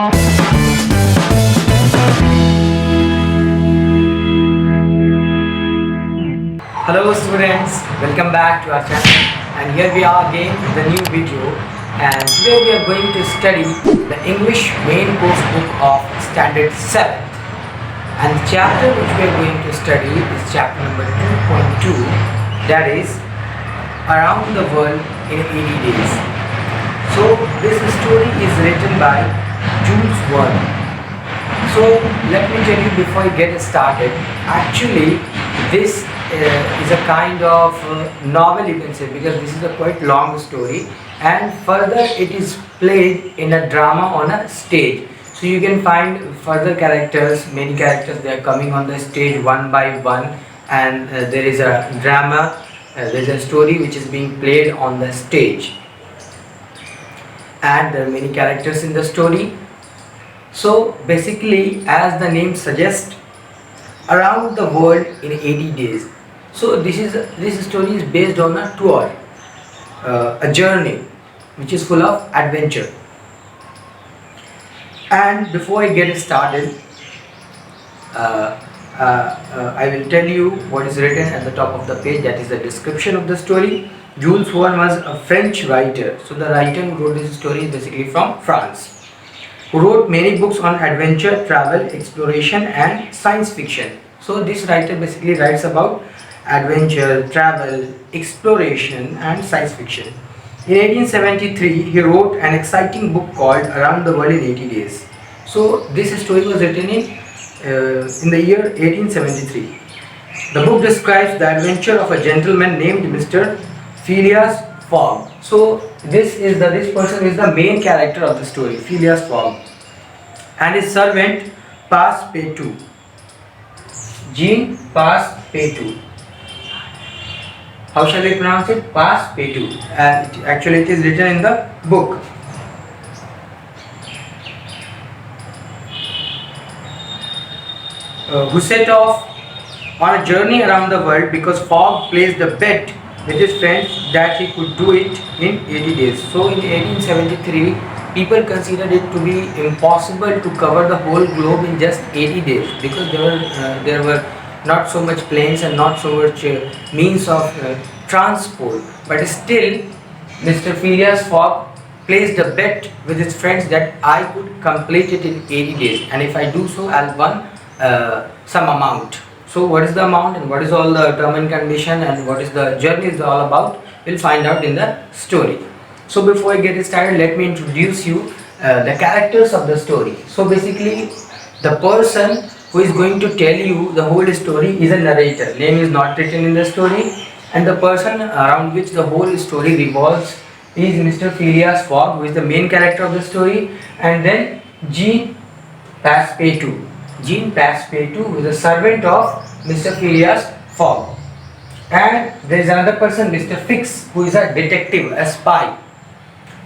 Hello students, welcome back to our channel, and here we are again with a new video, and today we are going to study the English main course book of standard 7th, and the chapter which we are going to study is chapter number 2.2, that is Around the World in 80 Days. So this story is written by Jules Verne. So let me tell you before I get started, actually this is a kind of novel, you can say, because this is a quite long story, and further it is played in a drama on a stage. So you can find further characters, many characters, they are coming on the stage one by one, and there is a drama, there is a story which is being played on the stage, and there are many characters in the story. So basically, as the name suggests, around the world in 80 days. So this story is based on a tour, a journey which is full of adventure. And before I get started, I will tell you what is written at the top of the page, that is the description of the story. Jules Verne was a French writer. So the writer who wrote this story is basically from France, who wrote many books on adventure, travel, exploration and science fiction. So this writer basically writes about adventure, travel, exploration and science fiction. In 1873, he wrote an exciting book called Around the World in 80 Days. So this story was written in the year 1873. The book describes the adventure of a gentleman named Mr. Phileas Fogg. So this person is the main character of the story, Phileas Fogg, and his servant Passepartout, Jean Passepartout. How shall we pronounce it? Passepartout. Actually it is written in the book. Who set off on a journey around the world because Fogg placed a bet with his friends that he could do it in 80 days. So in 1873, people considered it to be impossible to cover the whole globe in just 80 days, because there were not so much planes and not so much means of transport. But still, Mr. Phileas Fogg placed a bet with his friends that I could complete it in 80 days, and if I do so, I'll win some amount. So what is the amount and what is all the term and condition and what is the journey is all about, we'll find out in the story. So before I get started, let me introduce you the characters of the story. So basically, the person who is going to tell you the whole story is a narrator. Name is not written in the story, and the person around which the whole story revolves is Mr. Phileas Fogg, who is the main character of the story, and then Jean Passepartout. Jean Passepartout, who is a servant of Mr. Phileas Fogg. And there is another person, Mr. Fix, who is a detective, a spy.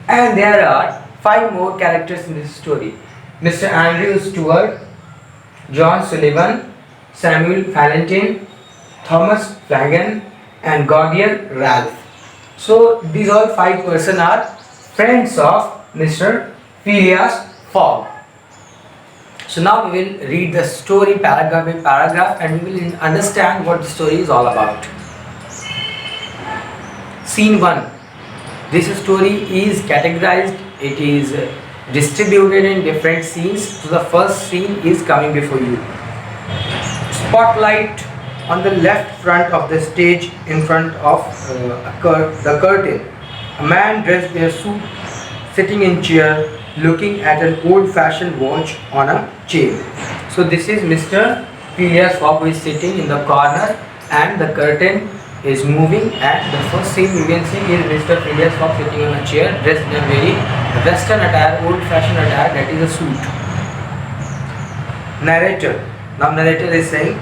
And there are 5 more characters in this story: Mr. Andrew Stuart, John Sullivan, Samuel Fallentin, Thomas Flanagan and Gordian Ralph. So these all 5 persons are friends of Mr. Phileas Fogg. So now we will read the story paragraph by paragraph, and we will understand what the story is all about. Scene 1. This story is categorized, it is distributed in different scenes. So the first scene is coming before you. Spotlight on the left front of the stage, in front of the curtain. A man dressed in a suit sitting in chair, looking at an old-fashioned watch on a chain. So this is Mr. Phileas Fogg, who is sitting in the corner, and the curtain is moving, and the first scene you can see is Mr. Phileas Fogg sitting on a chair, dressed in a very western attire, old-fashioned attire, that is a suit. Narrator. Now narrator is saying,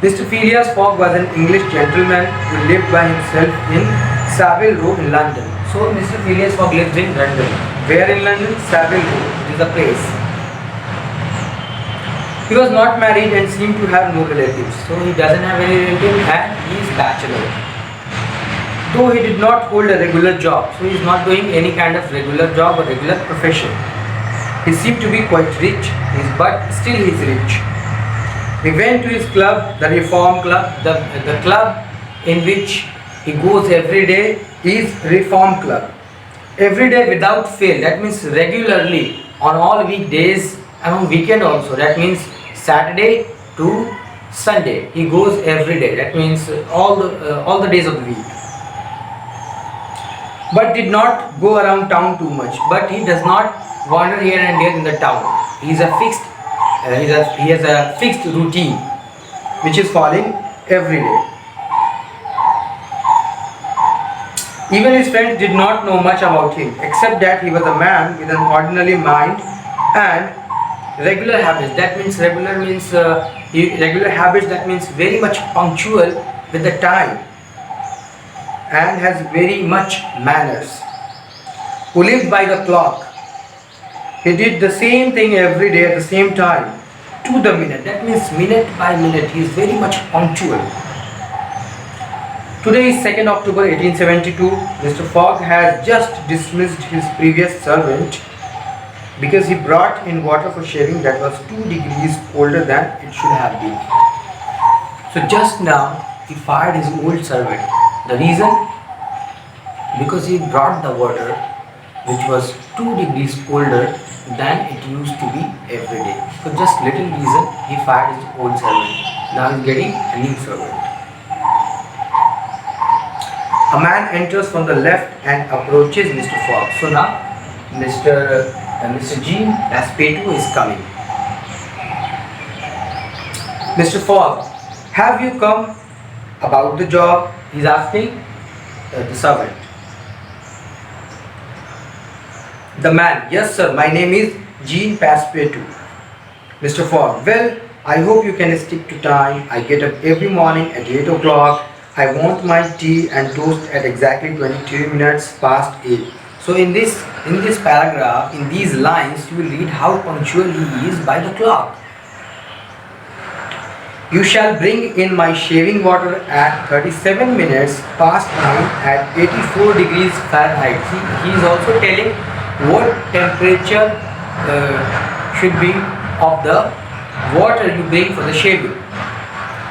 Mr. Phileas Fogg was an English gentleman who lived by himself in Savile Row in London. So Mr. Phileas Fogg lives in London. Where in London? Savile Row is the place. He was not married and seemed to have no relatives. So he doesn't have any relatives and he is bachelor. Though he did not hold a regular job. So he is not doing any kind of regular job or regular profession. He seemed to be quite rich, but still he is rich. He went to his club, the Reform Club, the club in which he goes every day is Reform Club. Every day without fail, that means regularly on all weekdays and on weekend also. That means Saturday to Sunday. He goes every day. That means all the days of the week. But did not go around town too much. But he does not wander here and there in the town. He is a fixed. He has a fixed routine which is following every day. Even his friends did not know much about him, except that he was a man with an ordinary mind and regular habits. That means regular habits. That means very much punctual with the time and has very much manners. Who lived by the clock. He did the same thing every day at the same time, to the minute. That means minute by minute. He is very much punctual. Today is 2nd October 1872. Mr. Fogg has just dismissed his previous servant because he brought in water for shaving that was 2 degrees colder than it should have been. So just now he fired his old servant. The reason? Because he brought the water which was 2 degrees colder than it used to be every day. So just little reason he fired his old servant. Now he is getting a new servant. A man enters from the left and approaches Mr. Fogg. So now Mr. Jean Passepartout is coming. Mr. Fogg, have you come about the job? He is asking the servant. The man, yes sir, my name is Jean Passepartout. Mr. Fogg, well, I hope you can stick to time. I get up every morning at 8 o'clock. I want my tea and toast at exactly 23 minutes past 8. So in this paragraph, in these lines, you will read how punctual he is by the clock. You shall bring in my shaving water at 37 minutes past 9 at 84 degrees Fahrenheit. He is also telling what temperature should be of the water you bring for the shaving.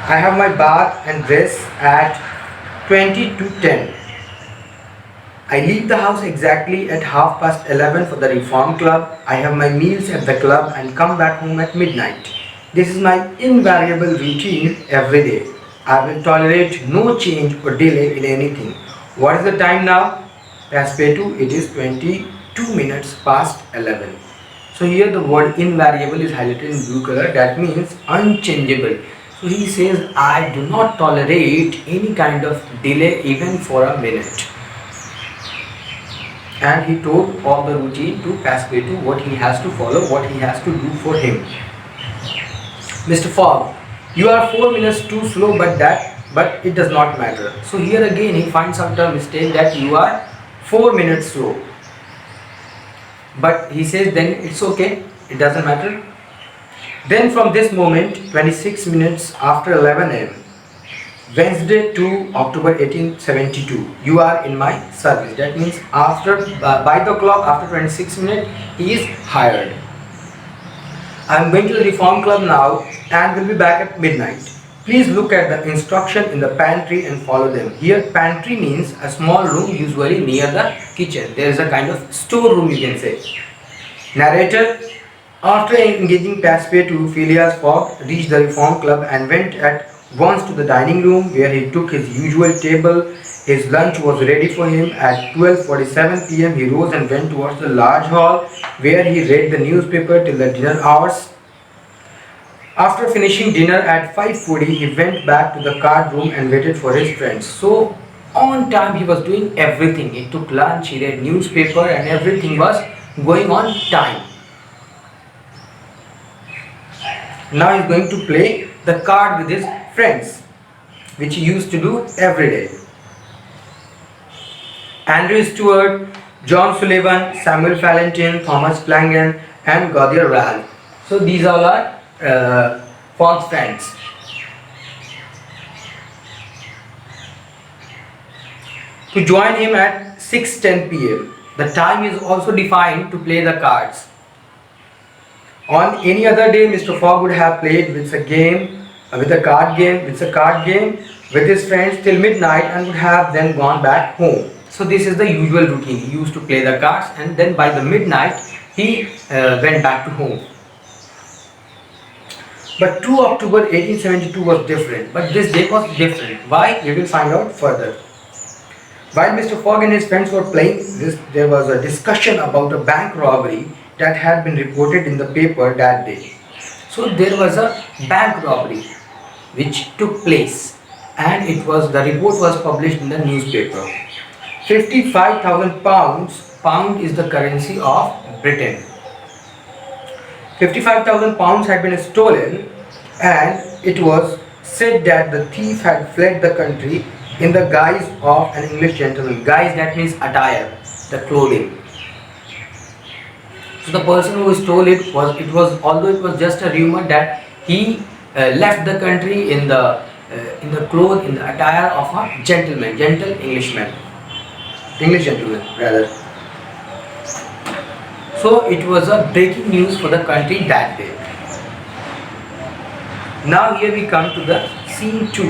I have my bath and dress at 20 to 10. I leave the house exactly at 11:30 for the Reform Club. I have my meals at the club and come back home at midnight. This is my invariable routine every day. I will tolerate no change or delay in anything. What is the time now? Passepartout, it is 22 minutes past 11. So here the word invariable is highlighted in blue color. That means unchangeable. So he says, I do not tolerate any kind of delay even for a minute. And he told all the routine to Passepartout, what he has to follow, what he has to do for him. Mr. Fogg, you are 4 minutes too slow, but it does not matter. So here again he finds out a mistake that you are 4 minutes slow. But he says then it's okay, it doesn't matter. Then from this moment, 26 minutes after 11 am, Wednesday 2 October 1872, you are in my service. That means by the clock, after 26 minutes, he is hired. I am going to the Reform Club now and will be back at midnight. Please look at the instruction in the pantry and follow them. Here pantry means a small room usually near the kitchen. There is a kind of store room, you can say. Narrator, after engaging Passepartout, Phileas Fogg reached the Reform Club and went at once to the dining room where he took his usual table. His lunch was ready for him. At 12:47 p.m. he rose and went towards the large hall where he read the newspaper till the dinner hours. After finishing dinner at 5:40, he went back to the card room and waited for his friends. So on time he was doing everything. He took lunch, he read newspaper, and everything was going on time. Now he is going to play the card with his friends, which he used to do every day. Andrew Stuart, John Sullivan, Samuel Fallentin, Thomas Flanagan, and Gaudier Ralph. So these all are Fogg's friends. To join him at 6:10 p.m. The time is also defined to play the cards. On any other day, Mr. Fogg would have played with a game, with his friends till midnight and would have then gone back home. So this is the usual routine. He used to play the cards and then by the midnight he went back to home. But 2 October 1872 was different. But this day was different. Why? We will find out further. While Mr. Fogg and his friends were playing this, there was a discussion about a bank robbery that had been reported in the paper that day. So there was a bank robbery which took place and the report was published in the newspaper. 55,000 pounds, pound is the currency of Britain. 55,000 pounds had been stolen and it was said that the thief had fled the country in the guise of an English gentleman. Guise, that means attire, the clothing. So the person who stole it was although it was just a rumor that he left the country in the attire of a gentleman, gentle Englishman, English gentleman rather. So it was a breaking news for the country that day. Now here we come to the scene 2.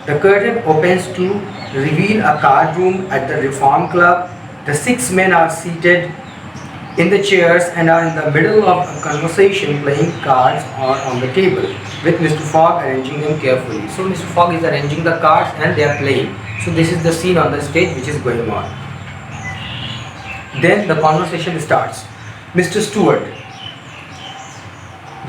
The curtain opens to reveal a card room at the Reform Club. The 6 men are seated in the chairs and are in the middle of a conversation playing cards on the table with Mr. Fogg arranging them carefully. So Mr. Fogg is arranging the cards and they are playing. So this is the scene on the stage which is going on. Then the conversation starts. Mr. Stewart,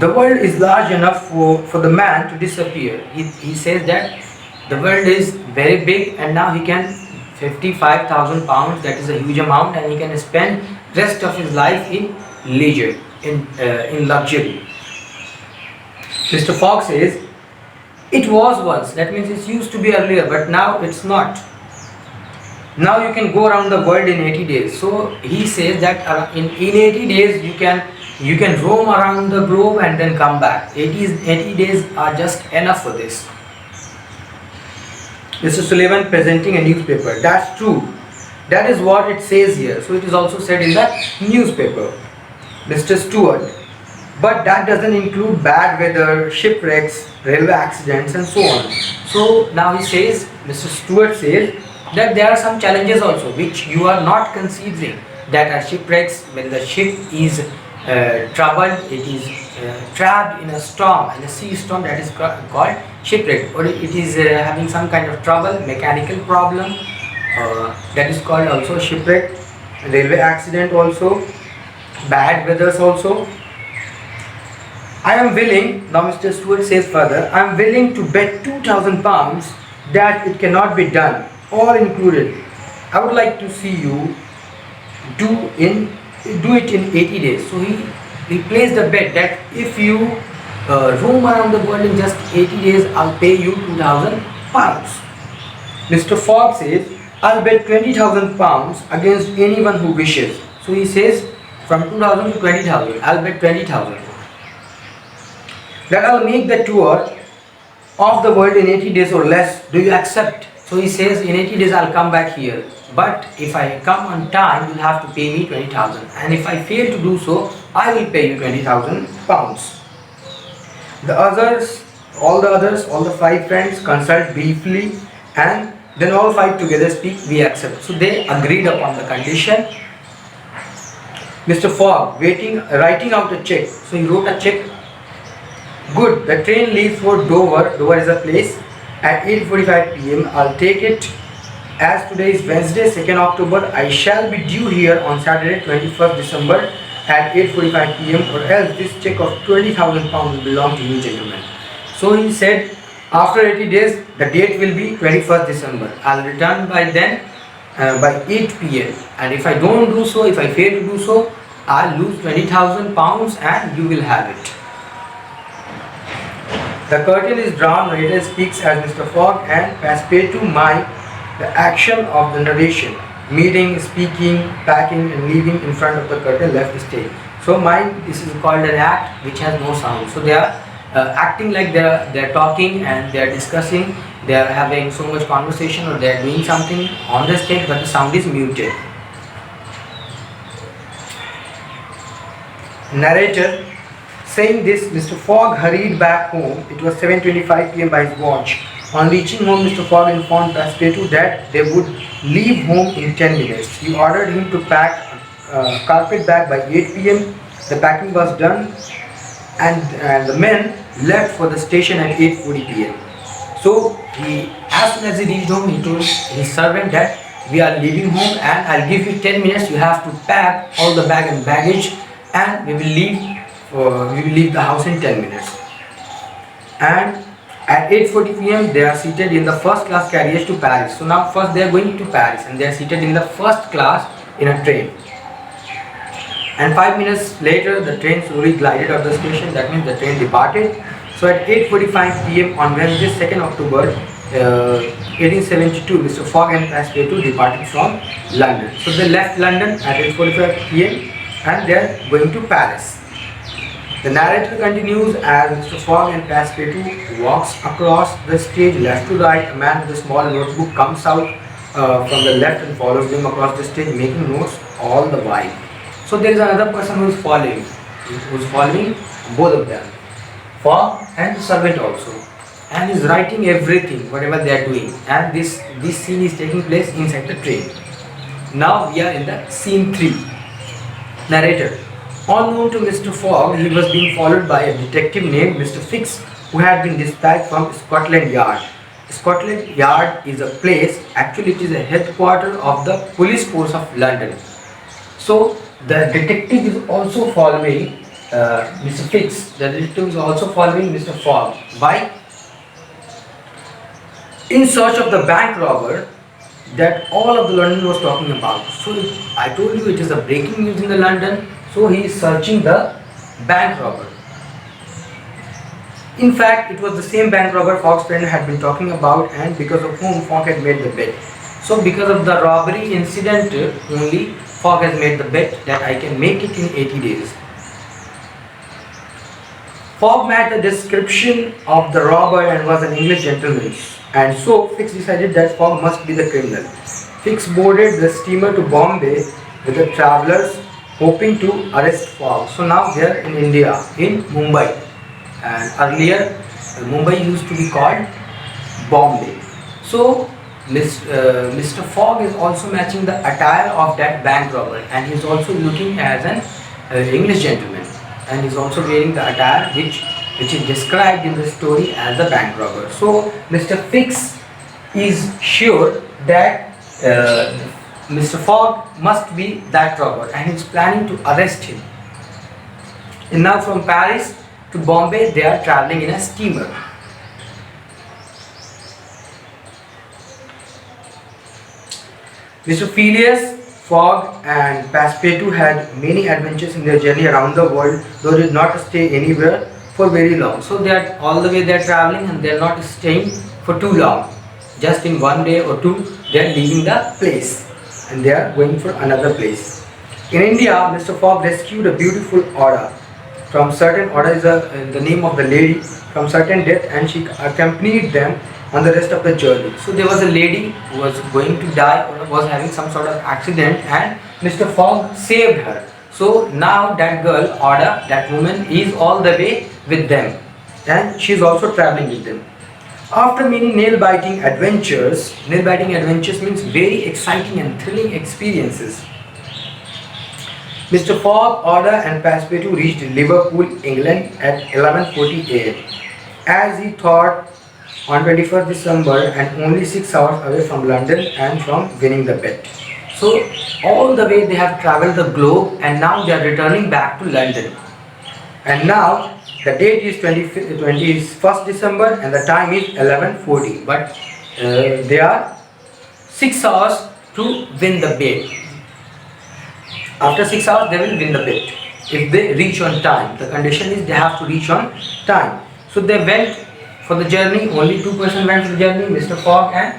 the world is large enough for the man to disappear. He says that the world is very big and now he can 55,000 pounds, that is a huge amount, and he can spend rest of his life in leisure, in luxury. Mr. Fogg says, it was once, that means it used to be earlier, but now it's not. Now you can go around the world in 80 days. So he says that in 80 days you can roam around the globe and then come back. 80 days are just enough for this. Mr. Sullivan presenting a newspaper. That's true. That is what it says here. So it is also said in the newspaper. Mr. Stewart. But that doesn't include bad weather, shipwrecks, railway accidents and so on. So now he says, Mr. Stewart says, that there are some challenges also which you are not considering, that are shipwrecks when the ship is troubled, it is trapped in a storm, in a sea storm, that is called shipwreck, or it is having some kind of trouble, mechanical problem, that is called also shipwreck, railway accident also, bad weathers also. I am willing, now Mr. Stewart says further, I am willing to bet 2,000 pounds that it cannot be done, all included. I would like to see you do it in 80 days. So he placed a bet that if you roam around the world in just 80 days, I'll pay you 2,000 pounds. Mr. Fogg says, I'll bet 20,000 pounds against anyone who wishes. So he says, from 2,000 to 20,000, I'll bet 20,000. That I'll make the tour of the world in 80 days or less. Do you accept? So he says, in 80 days I'll come back here, but if I come on time, you'll have to pay me 20,000, and if I fail to do so, I will pay you 20,000 pounds. All the 5 friends consult briefly, and then all 5 together speak, we accept. So they agreed upon the condition. Mr. Fogg writing out a check. So he wrote a check. Good, the train leaves for Dover. Dover is a place. At 8:45 p.m. I'll take it. As today is Wednesday, 2nd October, I shall be due here on Saturday, 21st December at 8:45 p.m. or else this check of 20,000 pounds will belong to you, gentlemen. So he said, after 80 days, the date will be 21st December. I'll return by then, by 8 p.m. And if I don't do so, if I fail to do so, I'll lose 20,000 pounds and you will have it. The curtain is drawn, narrator speaks as Mr. Fogg and Passepartout the action of the narration, meeting, speaking, packing and leaving in front of the curtain left the stage. So this is called an act which has no sound. So they are acting like they are talking and they are discussing, they are having so much conversation or they are doing something on the stage, but the sound is muted. Narrator, Saying this, Mr. Fogg hurried back home. It was 7:25 p.m. by his watch. On reaching home, Mr. Fogg informed Passepartout that they would leave home in 10 minutes. He ordered him to pack a carpet bag by 8 p.m. The packing was done, and the men left for the station at 8:40 p.m. So as soon as he reached home, he told his servant that we are leaving home and I'll give you 10 minutes. You have to pack all the bag and baggage, and we will leave the house in 10 minutes. And at 8:40 p.m. they are seated in the first class carriage to Paris. So now first they are going to Paris and they are seated in the first class in a train. And 5 minutes later the train slowly glided out of the station. That means the train departed. So at 8:45 p.m. on Wednesday 2nd October 1872, Mr. Fogg and Passepartout departed from London. So they left London at 8:45 p.m. and they are going to Paris. The narrator continues as Mr. Fogg and Passepartout walks across the stage left to right. A man with a small notebook comes out from the left and follows them across the stage, making notes all the while. So there is another person who is following both of them, Fogg and the servant also, and is writing everything, whatever they are doing. And this scene is taking place inside the train. Now we are in the scene 3. Narrator. Unknown to Mr. Fogg, he was being followed by a detective named Mr. Fix, who had been dispatched from Scotland Yard. Scotland Yard is a place, actually it is a headquarters of the police force of London. So the detective is also following Mr. Fix. The detective is also following Mr. Fogg. Why? In search of the bank robber that all of the London was talking about. So I told you it is a breaking news in the London. So he is searching the bank robber. In fact, it was the same bank robber Fogg's friend had been talking about, and because of whom Fogg had made the bet. So because of the robbery incident only, Fogg has made the bet that I can make it in 80 days. Fogg met the description of the robber and was an English gentleman, and so Fix decided that Fogg must be the criminal. Fix boarded the steamer to Bombay with the travellers, hoping to arrest Fogg. So now they are in India, in Mumbai, and earlier Mumbai used to be called Bombay. So Mr. Fogg is also matching the attire of that bank robber, and he is also looking as an English gentleman, and he is also wearing the attire which is described in the story as the bank robber. So Mr. Fix is sure that Mr. Fogg must be that robber, and he is planning to arrest him. And now from Paris to Bombay they are travelling in a steamer. Mr. Phileas Fogg and Passepartout had many adventures in their journey around the world, though did not stay anywhere for very long. So they are all the way they are travelling and they are not staying for too long. Just in one day or two they are leaving the place and they are going for another place. In India, Mr. Fogg rescued a beautiful Oda from certain, Oda is the name of the lady, from certain death, and she accompanied them on the rest of the journey. So there was a lady who was going to die or was having some sort of accident, and Mr. Fogg saved her. So now that girl, Oda, that woman, is all the way with them, and she is also travelling with them. After many nail-biting adventures means very exciting and thrilling experiences, Mr. Fogg, Oda and Passepartout reached Liverpool, England at 11:40 a.m. as he thought on 21st December, and only 6 hours away from London and from winning the bet. So all the way they have travelled the globe, and now they are returning back to London. And now the date is 21st December and the time is 11:40, but they are 6 hours to win the bet. After 6 hours they will win the bet if they reach on time. The condition is they have to reach on time. So they went for the journey. Only 2 persons went for the journey, Mr. Fogg and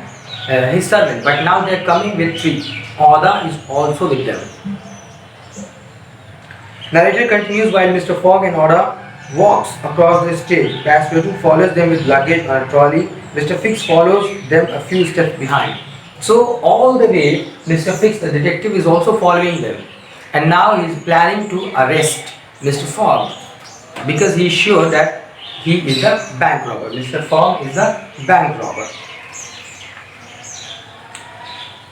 his servant, but now they are coming with 3. Oda is also with them. Narrator continues while Mr. Fogg and Oda walks across the stage. Passepartout follows them with luggage on a trolley. Mr. Fix follows them a few steps behind. So all the way Mr. Fix, the detective, is also following them, and now he is planning to arrest Mr. Fogg. because he is sure that he is a bank robber. Mr. Fogg is a bank robber.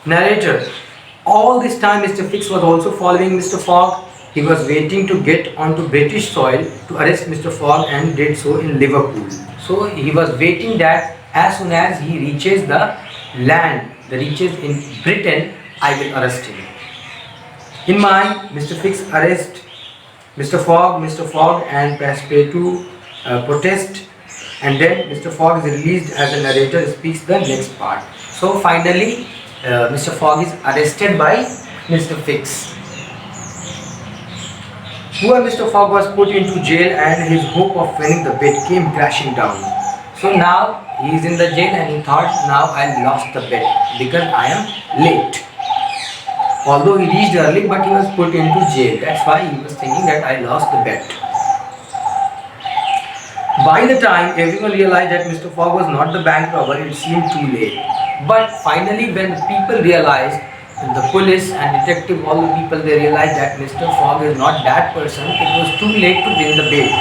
Narrator. All this time Mr. Fix was also following Mr. Fogg. He was waiting to get onto British soil to arrest Mr. Fogg and did so in Liverpool. So he was waiting that as soon as he reaches the land, the reaches in Britain, I will arrest him. In mind, Mr. Fix arrest Mr. Fogg and Passepartout protest, and then Mr. Fogg is released as the narrator speaks the next part. So finally, Mr. Fogg is arrested by Mr. Fix. Poor Mr. Fogg was put into jail and his hope of winning the bet came crashing down. So now he is in the jail and he thought, now I lost the bet because I am late. Although he reached early, but he was put into jail. That's why he was thinking that I lost the bet. By the time everyone realized that Mr. Fogg was not the bank robber, it seemed too late. But finally, when people realized, the police and detective, all the people, they realized that Mr. Fogg is not that person, it was too late to win the bet.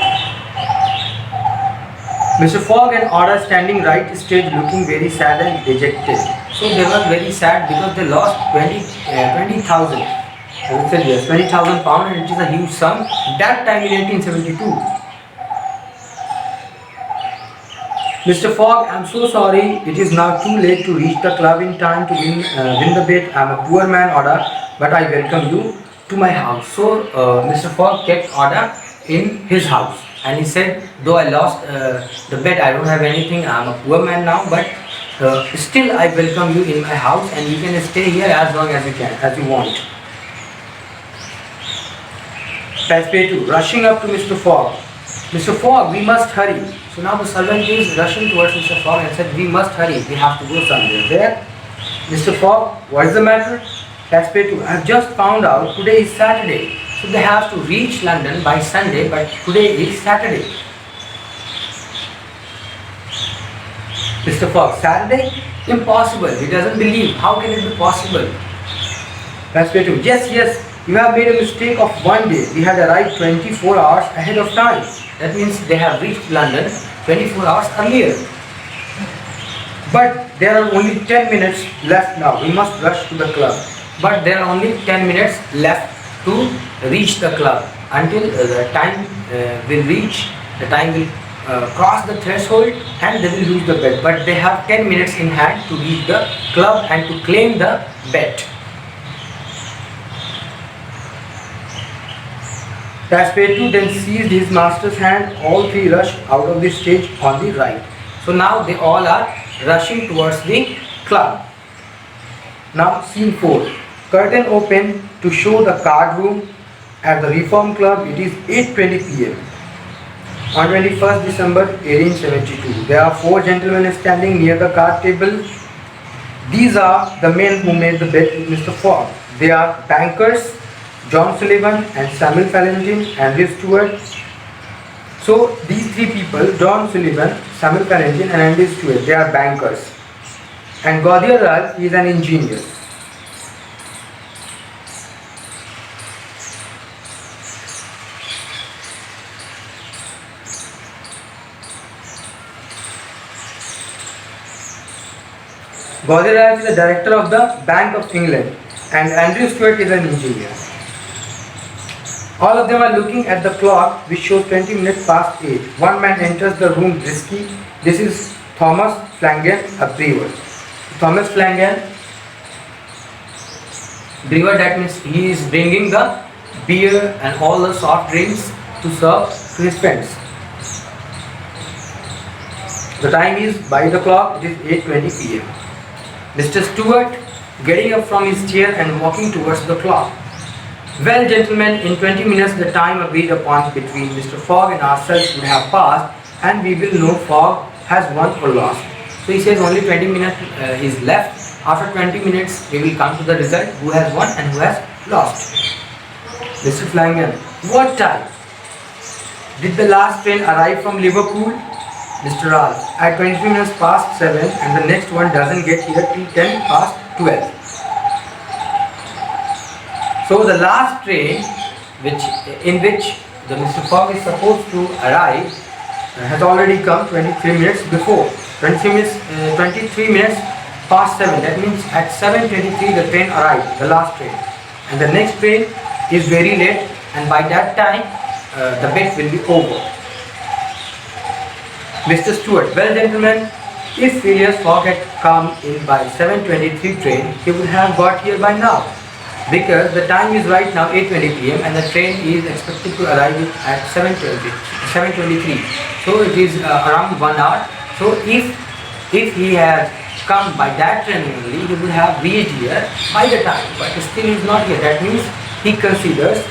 Mr. Fogg and Oda standing right stage looking very sad and dejected. So they were very sad because they lost 20,000. I would say yes, 20,000 pounds, and it is a huge sum that time in 1872. Mr. Fogg, I'm so sorry, it is now too late to reach the club in time to win the bet. I'm a poor man, Oda, but I welcome you to my house. So Mr. Fogg kept Oda in his house and he said, though I lost the bet, I don't have anything, I'm a poor man now, but still I welcome you in my house and you can stay here as long as you can, as you want. Passepartout rushing up to Mr. Fogg. Mr. Fogg, we must hurry. So now the servant is rushing towards Mr. Fogg and said, we must hurry, we have to go somewhere. There, Mr. Fogg, what is the matter? Passepartout, I have just found out today is Saturday. So they have to reach London by Sunday, but today is Saturday. Mr. Fogg, Saturday? Impossible. He doesn't believe. How can it be possible? Passepartout, yes, you have made a mistake of one day. We had arrived 24 hours ahead of time. That means they have reached London 24 hours earlier. But there are only 10 minutes left now. We must rush to the club. But there are only 10 minutes left to reach the club. Until the time will reach, the time will cross the threshold and they will lose the bet. But they have 10 minutes in hand to reach the club and to claim the bet. Passepartout then seized his master's hand. All three rushed out of the stage on the right. So now they all are rushing towards the club. Now scene 4. Curtain open to show the card room at the Reform Club. It is 8:20 p.m. on 21st December 1872. There are 4 gentlemen standing near the card table. These are the men who made the bet with Mr. Fogg. They are bankers, John Sullivan and Samuel Fallopian, Andrew Stuart. So these 3 people, John Sullivan, Samuel Fallopian and Andrew Stuart, they are bankers. And Gaudier Ralph is an engineer. Gaudier Ralph is the director of the Bank of England and Andrew Stuart is an engineer. All of them are looking at the clock which shows 20 minutes past 8. One man enters the room briskly. This is Thomas Flanagan, a brewer. Thomas Flanagan, brewer, that means he is bringing the beer and all the soft drinks to serve to his friends. The time is by the clock, it is 8:20 p.m. Mr. Stuart getting up from his chair and walking towards the clock. Well, gentlemen, in 20 minutes the time agreed upon between Mr. Fogg and ourselves would have passed and we will know Fogg has won or lost. So he says only 20 minutes is left. After 20 minutes we will come to the result, who has won and who has lost. Mr. Flanagan, what time? Did the last train arrive from Liverpool? Mr. Ralph, at 23 minutes past 7 and the next one doesn't get here till 10 past 12. So the last train in which the Mr. Fogg is supposed to arrive has already come 23 minutes before. 23 minutes past 7. That means at 7:23 the train arrived, the last train. And the next train is very late, and by that time the bet will be over. Mr. Stewart, well gentlemen, if Phileas Fogg had come in by 7:23 train, he would have got here by now. Because the time is right now 8:20 p.m. and the train is expected to arrive at 7:23. So it is around 1 hour. So if he has come by that train only, he would have reached here by the time. But still he is not here. That means he considers,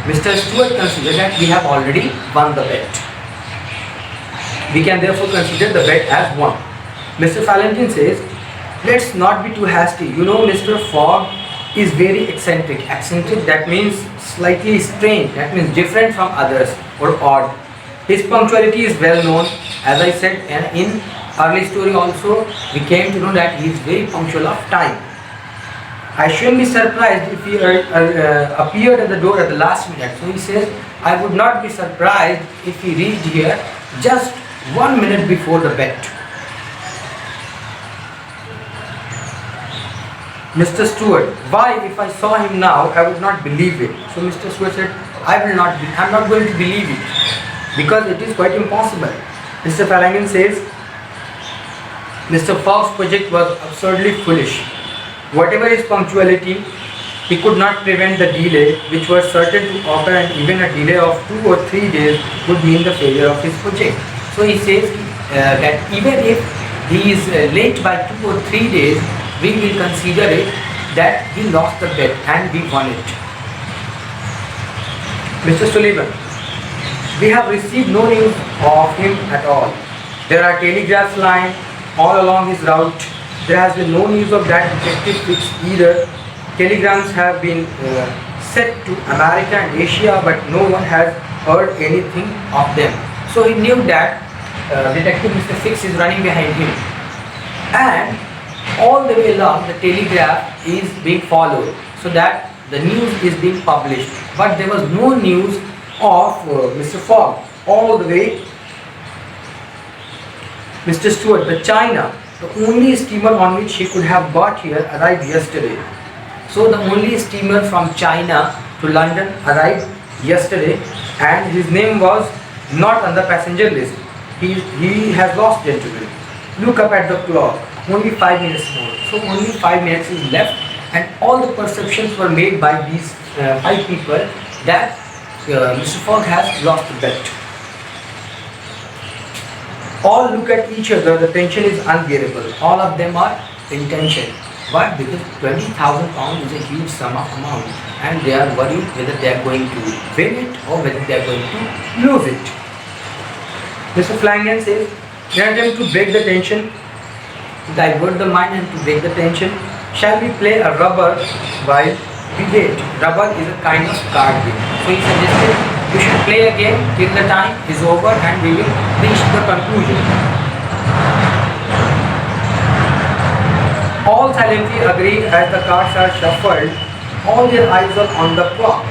Mr. Stewart considers that we have already won the bet. We can therefore consider the bet as won. Mr. Fallentin says, let's not be too hasty. You know, Mr. Fogg is very eccentric. Eccentric, that means slightly strange. That means different from others or odd. His punctuality is well known. As I said in early story also, we came to know that he is very punctual of time. I shouldn't be surprised if he appeared at the door at the last minute. So he says, I would not be surprised if he reached here just 1 minute before the bet. Mr. Stewart, why if I saw him now I would not believe it? So Mr. Stewart said, I'm not going to believe it because it is quite impossible. Mr. Flanagan says, Mr. Fogg's project was absurdly foolish. Whatever his punctuality, he could not prevent the delay which was certain to occur, and even a delay of 2 or 3 days would mean the failure of his project. So he says that even if he is late by 2 or 3 days, we will consider it that he lost the bet and we won it. Mr. Sullivan, we have received no news of him at all. There are telegraphs lying all along his route. There has been no news of that detective Fix either. Telegrams have been sent to America and Asia, but no one has heard anything of them. So he knew that Detective Mr. Fix is running behind him. And all the way along the telegraph is being followed so that the news is being published. But there was no news of Mr. Fogg all the way. Mr. Stewart, the China, the only steamer on which he could have got here arrived yesterday. So the only steamer from China to London arrived yesterday, and his name was not on the passenger list. He has lost, gentlemen. Look up at the clock. Only 5 minutes more. So only 5 minutes is left, and all the perceptions were made by these 5 people that Mr. Fogg has lost the bet. All look at each other. The tension is unbearable. All of them are in tension. Why? Because £20,000 is a huge sum of amount, and they are worried whether they are going to win it or whether they are going to lose it. Mr. Flanagan says, in an attempt to break the tension, to divert the mind and to break the tension, shall we play a rubber while we wait? Rubber is a kind of card game. So he suggested we should play a game till the time is over and we will reach the conclusion. All silently agree as the cards are shuffled. All their eyes are on the clock,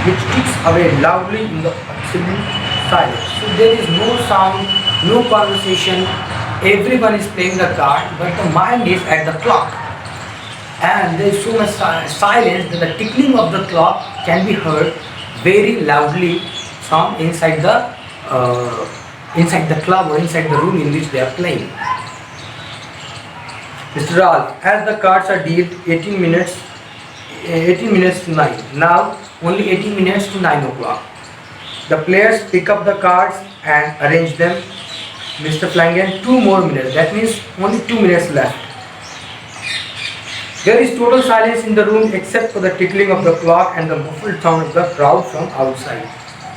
which ticks away loudly in the absolute silence. So there is no sound, no conversation. Everyone is playing the card, but the mind is at the clock. And there is so much silence that the tickling of the clock can be heard very loudly from inside the club or inside the room in which they are playing. Mr. Ralph, as the cards are dealt 18 minutes to 9. Now only 18 minutes to 9 o'clock. The players pick up the cards and arrange them. Mr. Flanagan, 2 more minutes. That means only 2 minutes left. There is total silence in the room except for the tickling of the clock and the muffled sound of the crowd from outside.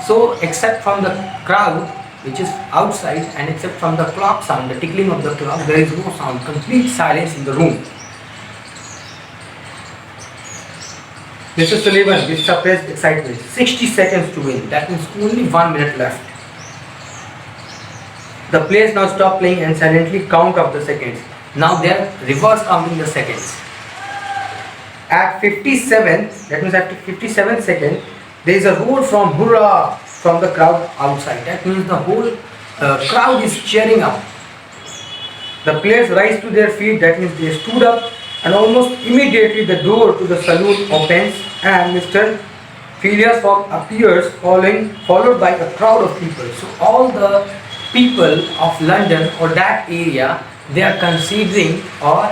So except from the crowd which is outside and except from the clock sound, the tickling of the clock, there is no sound, complete silence in the room. Mr. Sullivan with suppressed excitement, 60 seconds to win. That means only 1 minute left. The players now stop playing and silently count up the seconds. Now they are reverse counting the seconds. At 57, that means after 57 seconds, there is a roar from hurrah from the crowd outside. That means the whole crowd is cheering up. The players rise to their feet, that means they stood up, and almost immediately the door to the saloon opens and Mr. Phileas Fogg appears followed by a crowd of people. So all the people of London or that area, they are considering or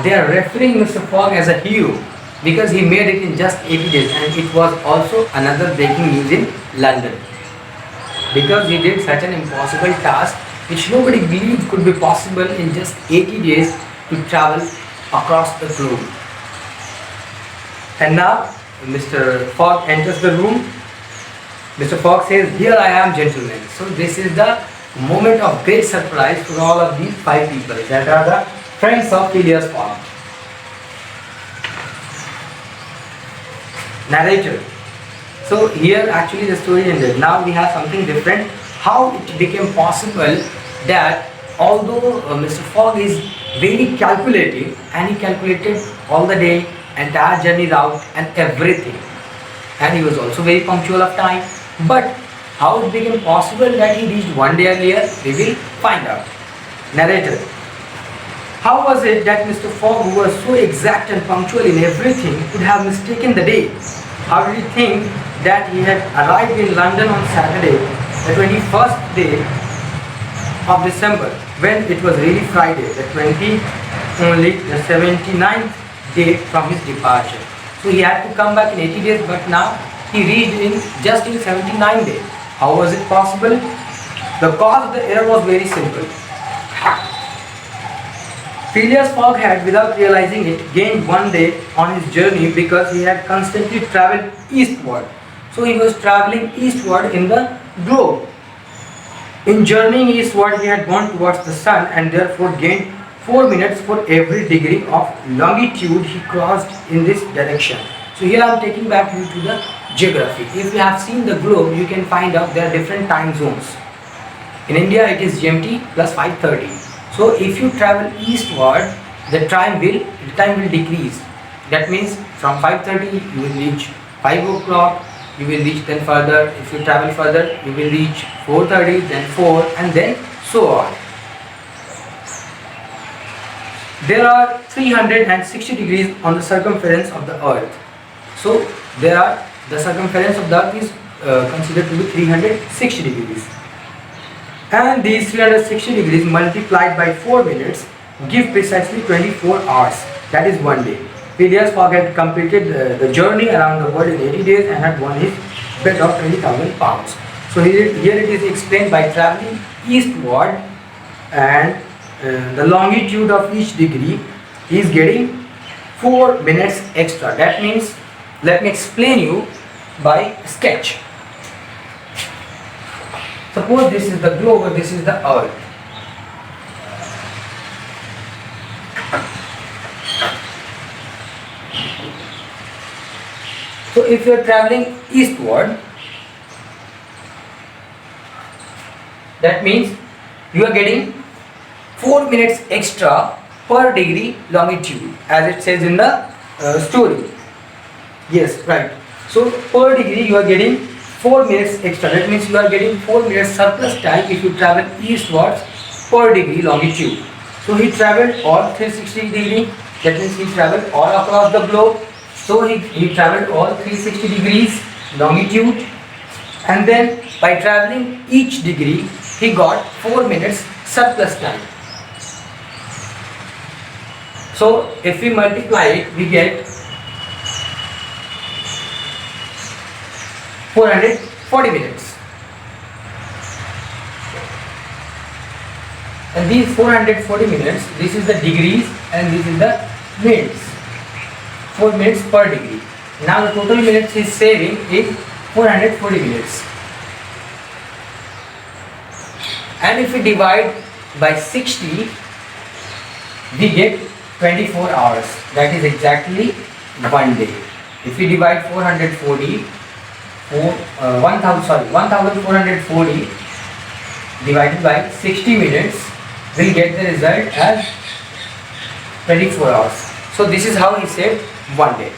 they are referring Mr. Fogg as a hero because he made it in just 80 days, and it was also another breaking news in London because he did such an impossible task which nobody believed could be possible in just 80 days to travel across the globe. And now Mr. Fogg enters the room. Mr. Fogg says, "Here I am, gentlemen." So this is the moment of great surprise for all of these 5 people that are the friends of Phileas Fogg. Narrator. So here actually the story ended. Now we have something different. How it became possible that although Mr. Fogg is very calculative and he calculated all the day, entire journey route and everything, and he was also very punctual of time, but how it became possible that he reached one day earlier, we will find out. Narrator. How was it that Mr. Fogg, who was so exact and punctual in everything, could have mistaken the day? How did he think that he had arrived in London on Saturday, the 21st day of December, when it was really Friday, only the 79th day from his departure? So he had to come back in 80 days, but now he reached just in 79 days. How was it possible? The cause of the error was very simple. Phileas Fogg had, without realizing it, gained one day on his journey because he had constantly travelled eastward. So he was travelling eastward in the globe. In journeying eastward, he had gone towards the sun and therefore gained 4 minutes for every degree of longitude he crossed in this direction. So here I am taking back you to the geography. If you have seen the globe, you can find out there are different time zones. In India, it is GMT plus 5:30. So if you travel eastward, the time will decrease. That means from 5:30 you will reach 5 o'clock, you will reach then further. If you travel further, you will reach 4:30, then 4, and then so on. There are 360 degrees on the circumference of the earth. So the circumference of the earth is considered to be 360 degrees. And these 360 degrees multiplied by 4 minutes give precisely 24 hours. That is one day. Phileas Fogg had completed the journey around the world in 80 days and had won his bet of 20,000 pounds. So here it is explained by traveling eastward and the longitude of each degree is getting 4 minutes extra. That means, let me explain you by sketch. Suppose this is the globe or this is the earth. So if you are traveling eastward, that means you are getting 4 minutes extra per degree longitude, as it says in the story. Yes, right. So per degree you are getting 4 minutes extra. That means you are getting 4 minutes surplus time if you travel eastwards per degree longitude. So he traveled all 360 degree. That means he traveled all across the globe. So he traveled all 360 degrees longitude, and then by traveling each degree he got 4 minutes surplus time. So if we multiply it, we get 440 minutes. And these 440 minutes, this is the degrees and this is the minutes. 4 minutes per degree. Now the total minutes he is saving is 440 minutes. And if we divide by 60, we get 24 hours. That is exactly one day. If we divide 1440 divided by 60 minutes, we'll get the result as 24 hours. So this is how he saved one day.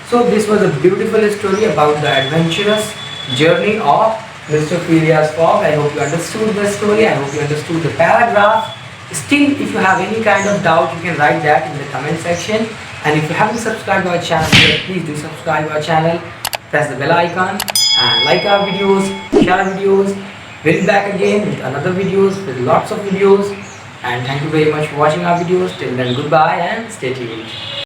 So this was a beautiful story about the adventurous journey of Mr. Phileas Fogg. I hope you understood the story. I hope you understood the paragraph. Still, if you have any kind of doubt, you can write that in the comment section. And if you haven't subscribed our channel yet, please do subscribe our channel. Press the bell icon and like our videos, share our videos. We'll be back again with another videos, with lots of videos. And thank you very much for watching our videos. Till then, goodbye and stay tuned.